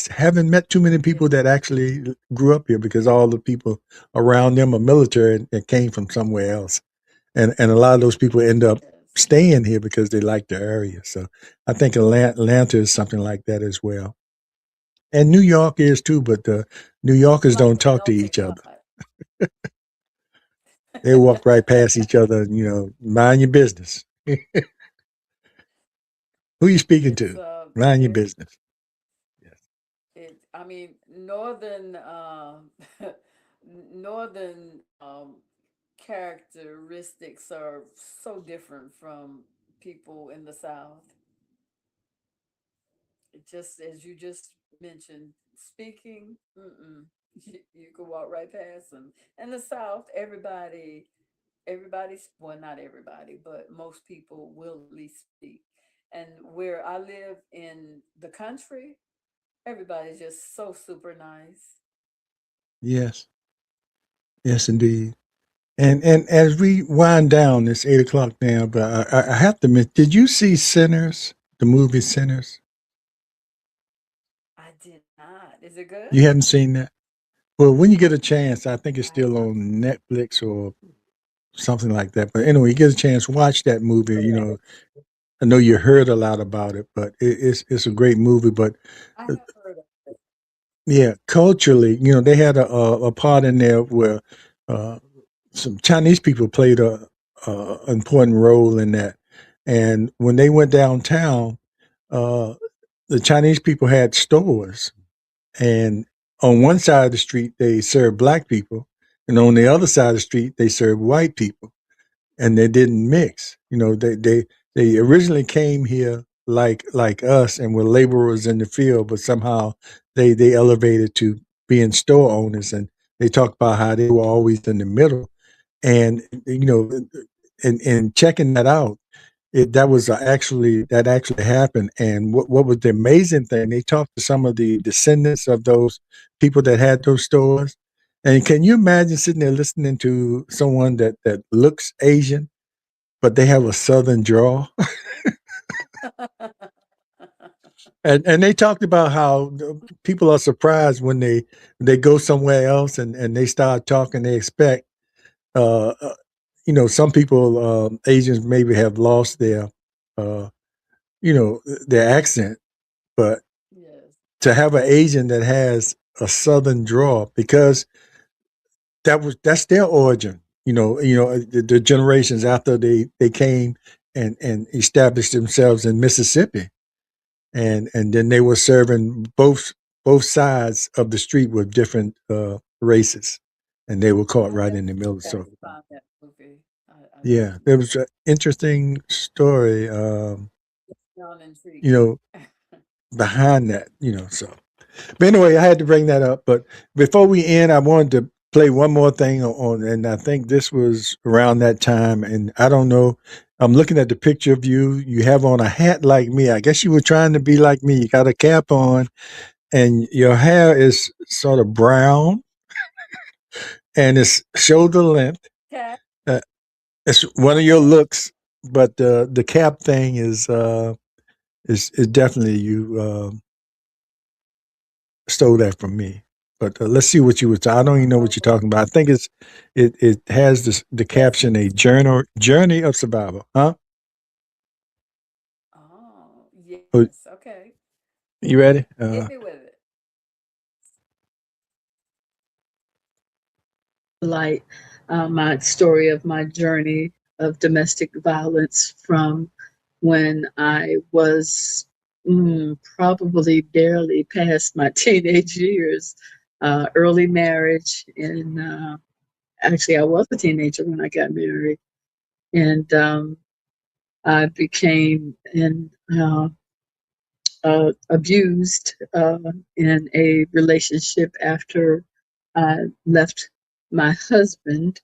haven't met too many yeah, people that actually grew up here because all the people around them are military and came from somewhere else, and a lot of those people end up yes. staying here because they like the area. So I think Atlanta is something like that as well, and New York is too. But the New It's Yorkers like don't a talk to melting each other. pot. They walk right past each other. Mind your business. Who you speaking It's to? Mind your it business. Yes. it. I mean, northern northern characteristics are so different from people in the South. Just as you just mentioned, speaking, you could walk right past them. In the South, everybody's, well, not everybody, but most people will at least speak. And where I live in the country, everybody's just so super nice. Yes, yes, indeed. And as we wind down, it's 8 o'clock now. But I have to admit, did you see Sinners? The movie Sinners? I did not. Is it good? You haven't seen that? Well, when you get a chance, I think it's I have still not. on Netflix or something like that. But anyway, you get a chance, watch that movie. You know, I know you heard a lot about it, but it's a great movie. But I uh, have heard of it. yeah, culturally, they had a part in there where uh, some Chinese people played a important role in that. And when they went downtown, uh, the Chinese people had stores, and on one side of the street they served black people, and on the other side of the street they served white people, and they didn't mix. They originally came here like us and were laborers in the field, but somehow they elevated to being store owners, and they talked about how they were always in the middle. And in checking that out, that actually happened. And what was the amazing thing? They talked to some of the descendants of those people that had those stores. And can you imagine sitting there listening to someone that looks Asian, but they have a Southern drawl? And they talked about how people are surprised when they go somewhere else and they start talking. They expect, uh, uh, some people, Asians maybe have lost uh, their accent, but Yes. to have an Asian that has a Southern draw, because that's their origin. The generations after they came and established themselves in Mississippi, and then they were serving both sides of the street with different races, and they were caught I right in the definitely middle. got So to find that movie. I yeah, there definitely was an interesting story, sound you intriguing. know, behind that. So. But anyway, I had to bring that up. But before we end, I wanted to play one more thing and I think this was around that time. And I don't know. I'm looking at the picture of you. You have on a hat like me. I guess you were trying to be like me. You got a cap on, and your hair is sort of brown, and it's shoulder length. Okay. Uh, it's one of your looks, but the cap thing is definitely you. Stole that from me. But let's see what you were. I don't even know what you're Oh, talking about. I think it has the yes, caption a it's me. journey of survival. Huh? Oh, Oh, yes. Okay. you ready? Hit me with it. Like my story of my journey of domestic violence from when I was probably barely past my teenage years, early marriage, and actually, I was a teenager when I got married, and I became abused in a relationship after I left my husband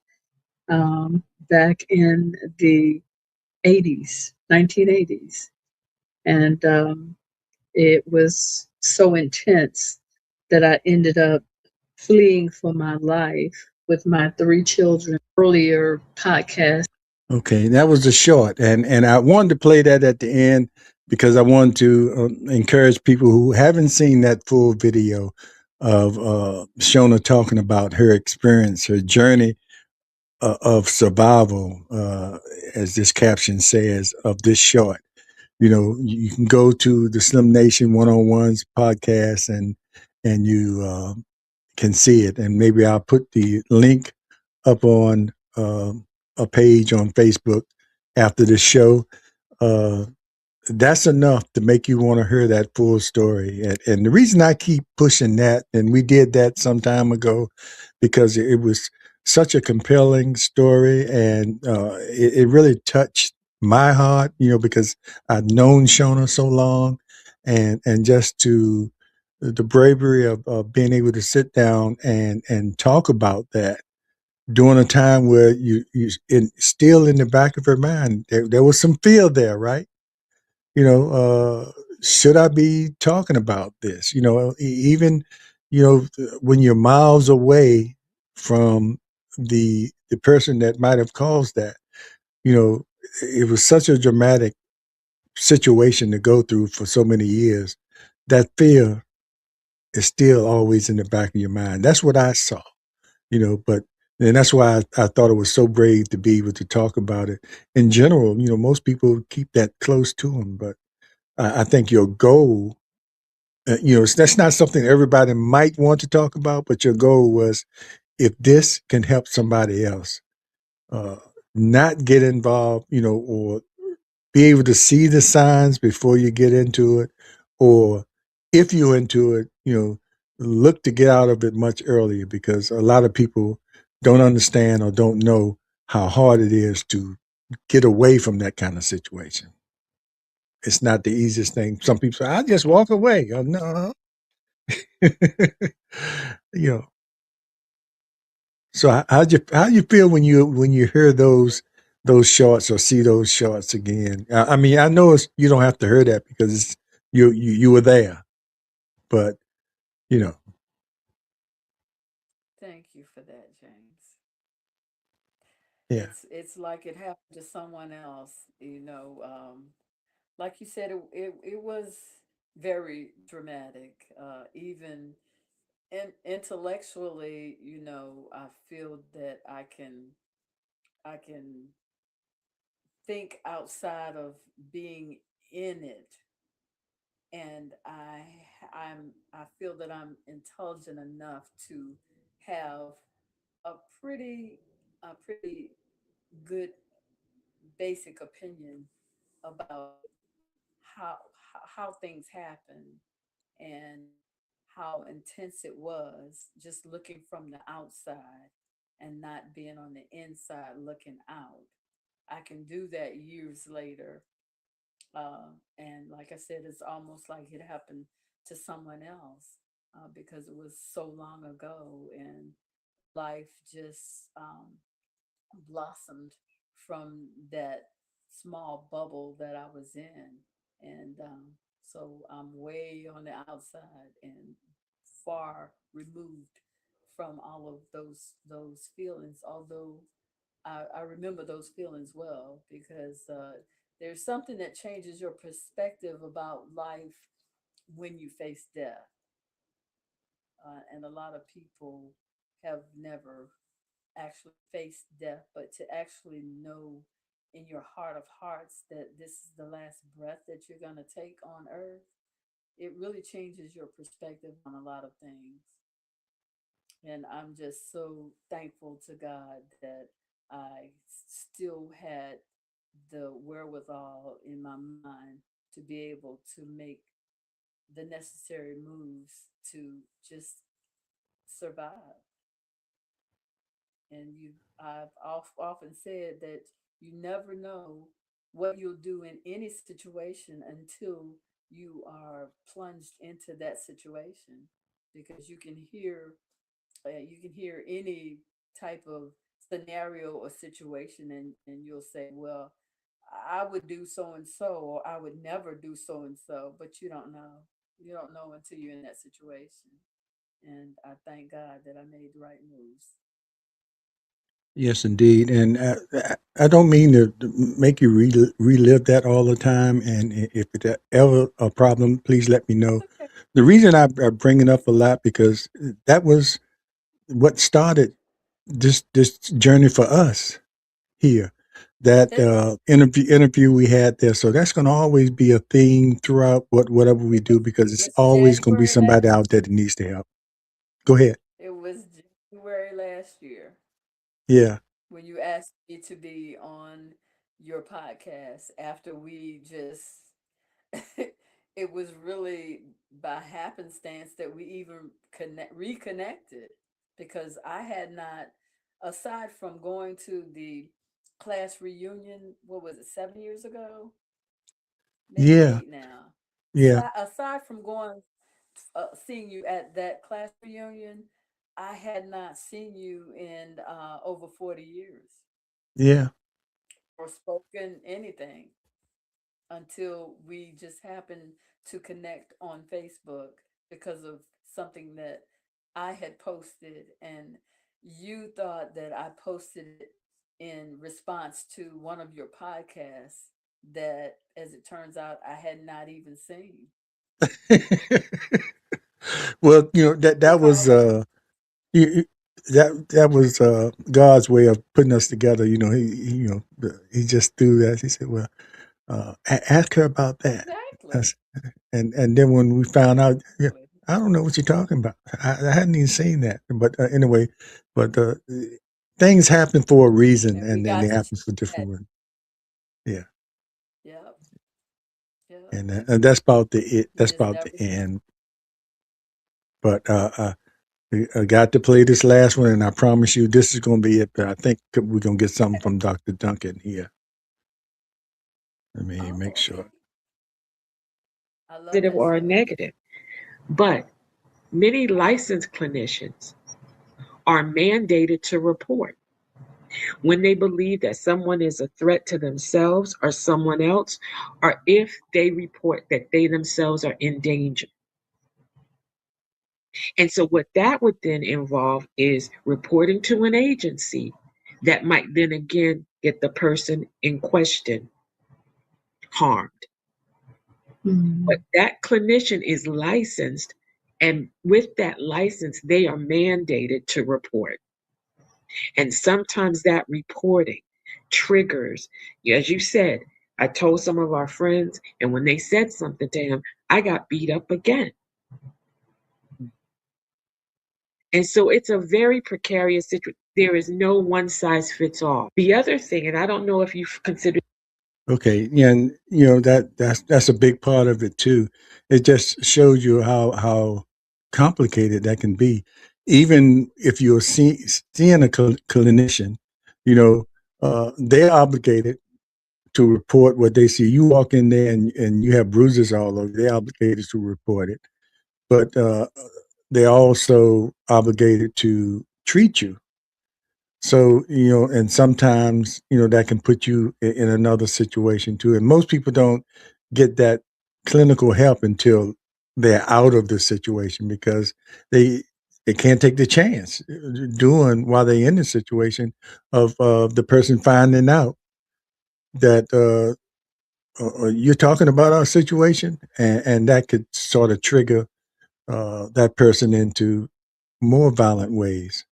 back in the 80s, 1980s. And it was so intense that I ended up fleeing for my life with my three children. Earlier podcast. Okay, that was the short, and I wanted to play that at the end because I wanted to encourage people who haven't seen that full video of Shona talking about her experience, her journey of survival, as this caption says, of this short. You can go to the Slim Nation 101's podcast and you can see it. And maybe I'll put the link up on a page on Facebook after the show. Uh, that's enough to make you want to hear that full story. And the reason I keep pushing that, and we did that some time ago, because it was such a compelling story, and it really touched my heart. Because I've known Shona so long, and just to the bravery of being able to sit down and talk about that during a time where still in the back of her mind, there was some fear there, right? you know, uh, Yeah. should I be talking about this? Even you know, when you're miles away from the person that might have caused that, you know, it was such a dramatic situation to go through for so many years. That fear is still always in the back of your mind. That's what I saw, you know, but and that's why I thought it was so brave to be able to talk about it. In general, you know, most people keep that close to them, but I think your goal, you know, that's not something everybody might want to talk about, but your goal was if this can help somebody else, uh, not get involved, you know, or be able to see the signs before you get into it, or if you're into it, you know, look to get out of it much earlier because a lot of people don't understand or don't know how hard it is to get away from that kind of situation. It's not the easiest thing. Some people say, "I just walk away." Oh, no, you know. So how you feel when you hear those shorts or see those shorts again? I mean, I know you don't have to hear that because you were there, but you know, Thank you for that, James. yeah, It's like it happened to someone else, you know. Like you said, it was very dramatic. Even intellectually, you know, I feel that I can think outside of being in it, and I feel that I'm intelligent enough to have a pretty good basic opinion about how how things happen and how intense it was just looking from the outside and not being on the inside looking out. I can do that years later. And like I said, it's almost like it happened to someone else because it was so long ago and life just blossomed from that small bubble that I was in. And so I'm way on the outside and far removed from all of those feelings. Although I remember those feelings well because there's something that changes your perspective about life when you face death. And a lot of people have never actually faced death, but to actually know in your heart of hearts that this is the last breath that you're going to take on earth, it really changes your perspective on a lot of things. And I'm just so thankful to God that I still had the wherewithal in my mind to be able to make the necessary moves to just survive. And I've often said that you never know what you'll do in any situation until you are plunged into that situation, because you can hear any type of scenario or situation, and you'll say, well, I would do so and so, or I would never do so and so, but you don't know until you're in that situation. And I thank God that I made the right moves. yes, indeed. And I don't mean to make you relive that all the time. And if it's ever a problem, please let me know. It's okay. The reason I bring it up a lot because that was what started this journey for us here. That it, interview we had there, so that's going to always be a theme throughout whatever we it was do because it it's was always going to be January somebody last out there that needs the help. Go ahead. it was January last year Yeah, when you asked me to be on your podcast after we just it was really by happenstance that we even reconnected, because I had not, aside from going to the class reunion, what was it, 7 years ago, maybe yeah, 8 now. yeah, Aside from going, seeing you at that class reunion, I had not seen you in over 40 years yeah. or spoken anything until we just happened to connect on Facebook because of something that I had posted, and you thought that I posted it in response to one of your podcasts that, as it turns out, I had not even seen. Well, that was Recall that? you, that was God's way of putting us together. He just threw that. He said, "Well, ask her about that." Exactly. That's, and then when we found out, yeah, Exactly. I don't know what you're talking about. I hadn't even seen that. But anyway, but things happen for a reason, And we and they got to happen for chat. different reasons. Yeah, Yep. Yep. and that's about the it. We That's just about the never see. end. But I got to play this last one, and I promise you, this is going to be it. But I think we're going to get something from Dr. Duncan here. Let me make Oh, sure. okay. I love Positive that or a show. negative. But many licensed clinicians are mandated to report when they believe that someone is a threat to themselves or someone else, or if they report that they themselves are in danger. And so, what that would then involve is reporting to an agency that might then again get the person in question harmed. But Mm. that clinician is licensed, and with that license, they are mandated to report. And sometimes that reporting triggers, as you said, I told some of our friends, and when they said something to him, I got beat up again. And so it's a very precarious situation. There is no one size fits all. The other thing, and I don't know if you've considered. Okay, yeah, and that's a big part of it too. It just shows you how complicated that can be. Even if you're seeing a clinician, you know, they're obligated to report what they see. You walk in there and you have bruises all over. They're obligated to report it, but they're also obligated to treat you. So, and sometimes, that can put you in another situation too. And most people don't get that clinical help until they're out of the situation because they they can't take the chance doing while they're in the situation of the person finding out that you're talking about our situation, and that could sort of trigger that person into more violent ways.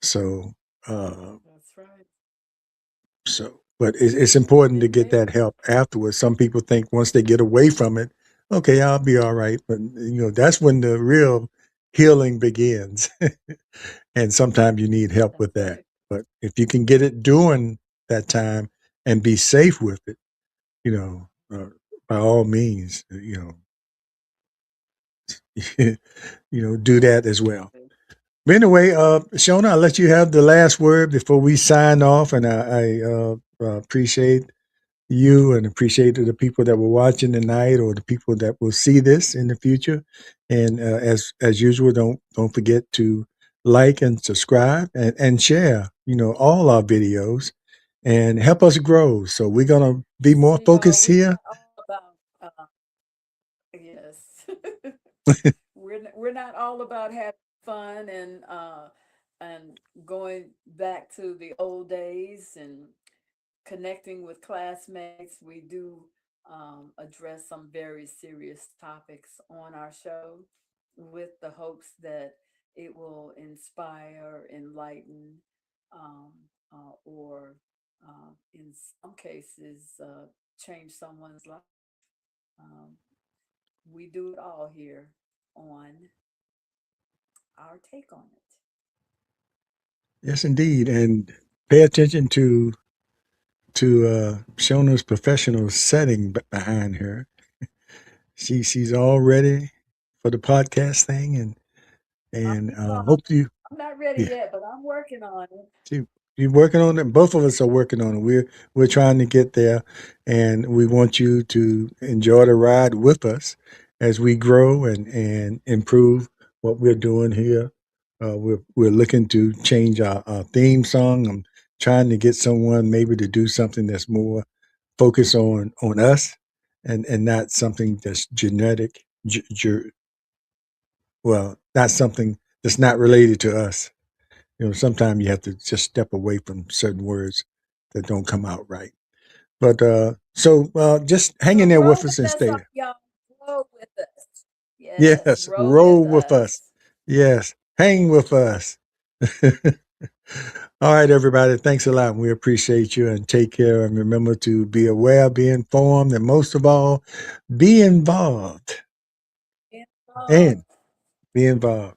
So, uh, That's right. but it's important to Been get there. that help afterwards. Some people think once they get away from it, okay, I'll be all right. But that's when the real healing begins, and sometimes you need help with That's that. right. But if you can get it during that time and be safe with it, you know, by all means, do that as well. Absolutely. But anyway, Shona, I'll let you have the last word before we sign off, and I appreciate you and appreciate the people that were watching tonight or the people that will see this in the future. And as usual, don't forget to like and subscribe and share, all our videos and help us grow. So we're gonna be more See, y'all, focused we're here. not all about, yes. We're not all about having fun and going back to the old days and connecting with classmates. We do address some very serious topics on our show with the hopes that it will inspire, enlighten, um, or in some cases, change someone's life. Um, we do it all here on our take on it. Yes, indeed, and pay attention to Shona's professional setting behind her. She's all ready for the podcast thing, and I'm, hope you. I'm not ready Yeah, yet, but I'm working on it. she, you're working on it. Both of us are working on it. We're trying to get there, and we want you to enjoy the ride with us as we grow and improve what we're doing here. We're looking to change our theme song. I'm trying to get someone maybe to do something that's more focused on us and not something that's genetic. Well, not something that's not related to us. Sometimes you have to just step away from certain words that don't come out right. But just hang in So there roll with us with and us, stay there. y'all. Roll with us. Yes, Yes, roll roll with with us. us. Yes, hang with us. All right, everybody. Thanks a lot. We appreciate you and take care. And remember to be aware, be informed, and most of all, be involved. Involved. And be involved.